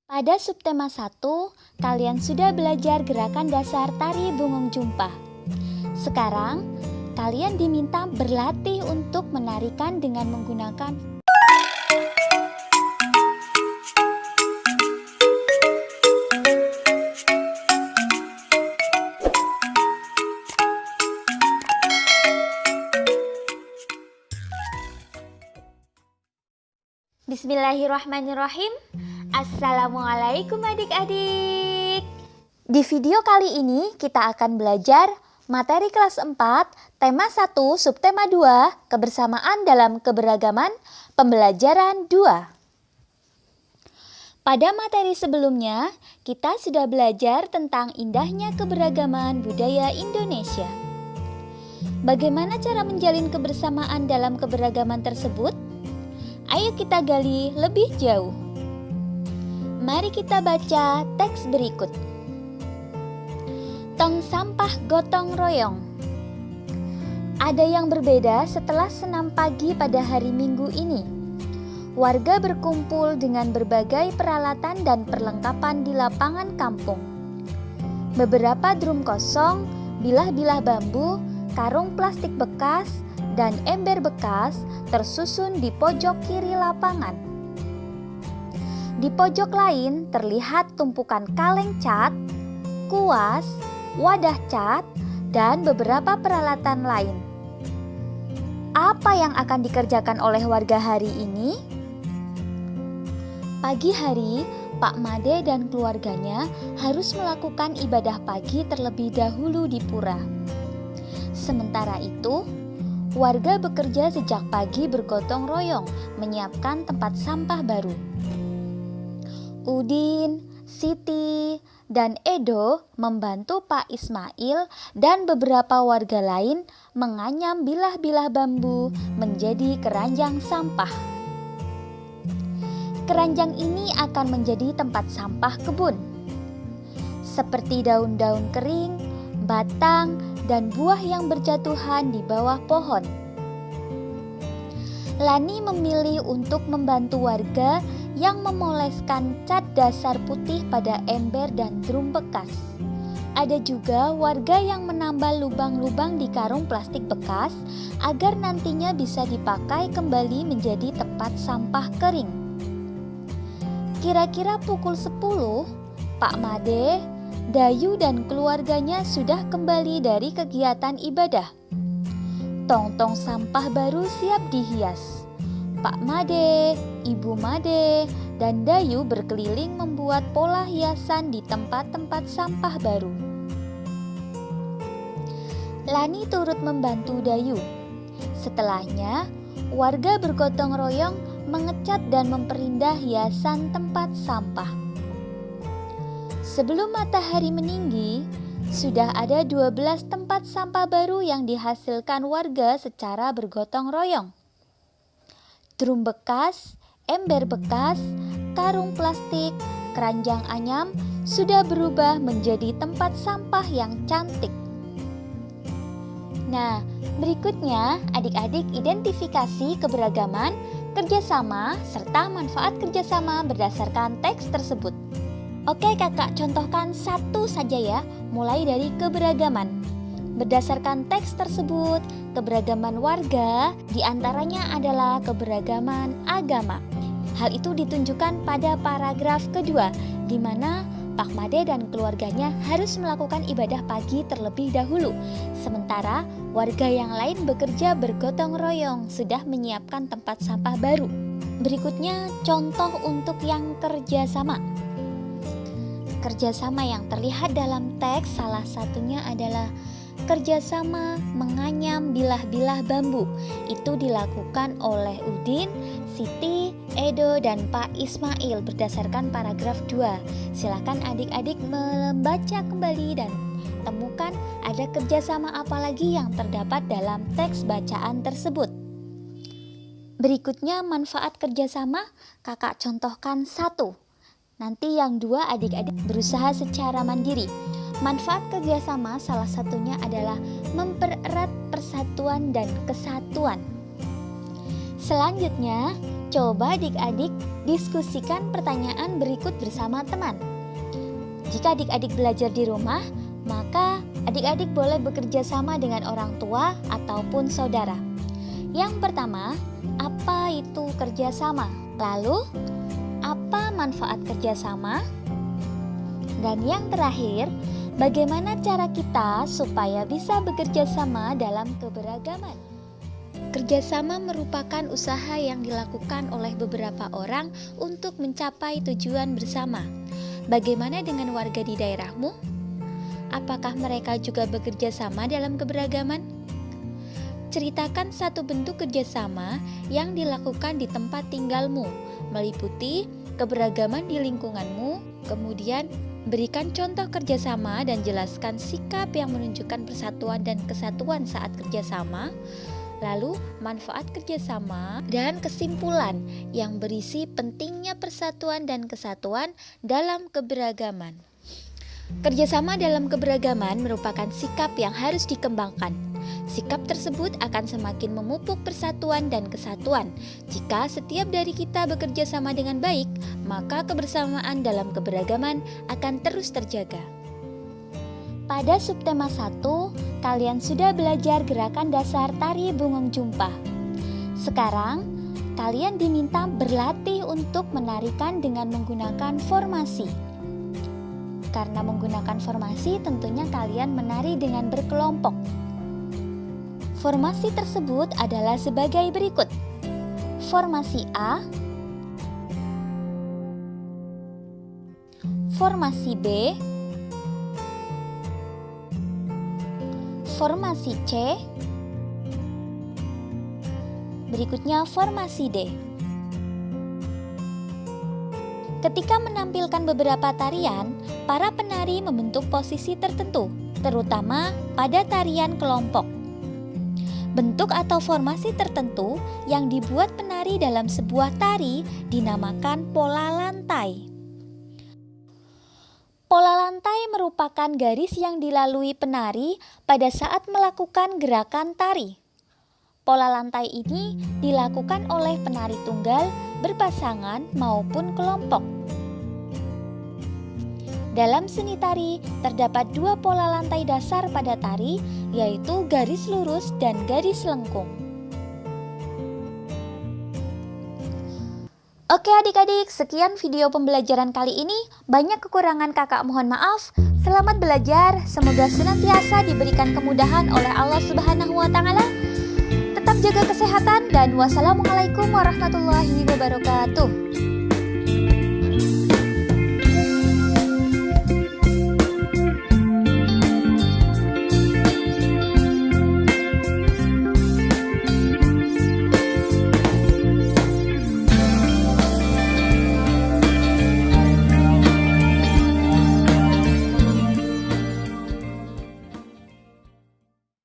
Pada subtema 1, kalian sudah belajar gerakan dasar tari Bungung Jumpah. Sekarang, kalian diminta berlatih untuk menarikan dengan menggunakan Bismillahirrahmanirrahim. Assalamualaikum adik-adik. Di video kali ini kita akan belajar materi kelas 4, tema 1, subtema 2, kebersamaan dalam keberagaman, pembelajaran 2. Pada materi sebelumnya, kita sudah belajar tentang indahnya keberagaman budaya Indonesia. Bagaimana cara menjalin kebersamaan dalam keberagaman tersebut? Ayo kita gali lebih jauh. Mari kita baca teks berikut. Tong sampah gotong royong. Ada yang berbeda setelah senam pagi pada hari Minggu ini. Warga berkumpul dengan berbagai peralatan dan perlengkapan di lapangan kampung. Beberapa drum kosong, bilah-bilah bambu, karung plastik bekas, dan ember bekas tersusun di pojok kiri lapangan. Di pojok lain terlihat tumpukan kaleng cat, kuas, wadah cat, dan beberapa peralatan lain. Apa yang akan dikerjakan oleh warga hari ini? Pagi hari, Pak Made dan keluarganya harus melakukan ibadah pagi terlebih dahulu di pura. Sementara itu, warga bekerja sejak pagi bergotong royong menyiapkan tempat sampah baru. Udin, Siti, dan Edo membantu Pak Ismail dan beberapa warga lain menganyam bilah-bilah bambu menjadi keranjang sampah. Keranjang ini akan menjadi tempat sampah kebun. Seperti daun-daun kering, batang, dan buah yang berjatuhan di bawah pohon. Lani memilih untuk membantu warga yang memoleskan cat dasar putih pada ember dan drum bekas. Ada juga warga yang menambal lubang-lubang di karung plastik bekas agar nantinya bisa dipakai kembali menjadi tempat sampah kering. Kira-kira pukul 10, Pak Made, Dayu dan keluarganya sudah kembali dari kegiatan ibadah. Tong-tong sampah baru siap dihias. Pak Made, Ibu Made, dan Dayu berkeliling membuat pola hiasan di tempat-tempat sampah baru. Lani turut membantu Dayu. Setelahnya, warga bergotong royong mengecat dan memperindah hiasan tempat sampah. Sebelum matahari meninggi, sudah ada 12 tempat sampah baru yang dihasilkan warga secara bergotong royong. Drum bekas, ember bekas, karung plastik, keranjang anyam sudah berubah menjadi tempat sampah yang cantik. Nah, berikutnya adik-adik identifikasi keberagaman, kerjasama, serta manfaat kerjasama berdasarkan teks tersebut. Oke kakak, contohkan satu saja ya, mulai dari keberagaman. Berdasarkan teks tersebut, keberagaman warga diantaranya adalah keberagaman agama. Hal itu ditunjukkan pada paragraf kedua, di mana Pak Made dan keluarganya harus melakukan ibadah pagi terlebih dahulu. Sementara warga yang lain bekerja bergotong royong, sudah menyiapkan tempat sampah baru. Berikutnya contoh untuk yang kerjasama. Kerjasama yang terlihat dalam teks salah satunya adalah kerjasama menganyam bilah-bilah bambu. Itu dilakukan oleh Udin, Siti, Edo, dan Pak Ismail berdasarkan paragraf 2. Silakan adik-adik membaca kembali dan temukan ada kerjasama apa lagi yang terdapat dalam teks bacaan tersebut. Berikutnya manfaat kerjasama, kakak contohkan 1. Nanti yang 2 adik-adik berusaha secara mandiri. Manfaat kerjasama salah satunya adalah mempererat persatuan dan kesatuan. Selanjutnya, coba adik-adik Diskusikan pertanyaan berikut bersama teman. Jika adik-adik belajar di rumah, maka adik-adik boleh bekerja sama dengan orang tua ataupun saudara. Yang pertama, apa itu kerjasama? Lalu, apa manfaat kerjasama? Dan yang terakhir, bagaimana cara kita supaya bisa bekerja sama dalam keberagaman? Kerjasama merupakan usaha yang dilakukan oleh beberapa orang untuk mencapai tujuan bersama. Bagaimana dengan warga di daerahmu? Apakah mereka juga bekerja sama dalam keberagaman? Ceritakan satu bentuk kerjasama yang dilakukan di tempat tinggalmu, meliputi keberagaman di lingkunganmu, kemudian berikan contoh kerjasama dan jelaskan sikap yang menunjukkan persatuan dan kesatuan saat kerjasama, lalu manfaat kerjasama dan kesimpulan yang berisi pentingnya persatuan dan kesatuan dalam keberagaman. Kerjasama dalam keberagaman merupakan sikap yang harus dikembangkan. Sikap tersebut akan semakin memupuk persatuan dan kesatuan. Jika setiap dari kita bekerja sama dengan baik, maka kebersamaan dalam keberagaman akan terus terjaga. Pada subtema 1, kalian sudah belajar gerakan dasar tari Bungong Jumpah. Sekarang, kalian diminta berlatih untuk menarikan dengan menggunakan formasi. Karena menggunakan formasi, tentunya kalian menari dengan berkelompok. Formasi tersebut adalah sebagai berikut. Formasi A, formasi B, formasi C, berikutnya formasi D. Ketika menampilkan beberapa tarian, para penari membentuk posisi tertentu, terutama pada tarian kelompok. Bentuk atau formasi tertentu yang dibuat penari dalam sebuah tari dinamakan pola lantai. Pola lantai merupakan garis yang dilalui penari pada saat melakukan gerakan tari. Pola lantai ini dilakukan oleh penari tunggal, berpasangan maupun kelompok. Dalam seni tari, terdapat dua pola lantai dasar pada tari, yaitu garis lurus dan garis lengkung. Oke adik-adik, sekian video pembelajaran kali ini. Banyak kekurangan kakak mohon maaf. Selamat belajar, semoga senantiasa diberikan kemudahan oleh Allah Subhanahu wa Ta'ala. Tetap jaga kesehatan dan wassalamualaikum warahmatullahi wabarakatuh.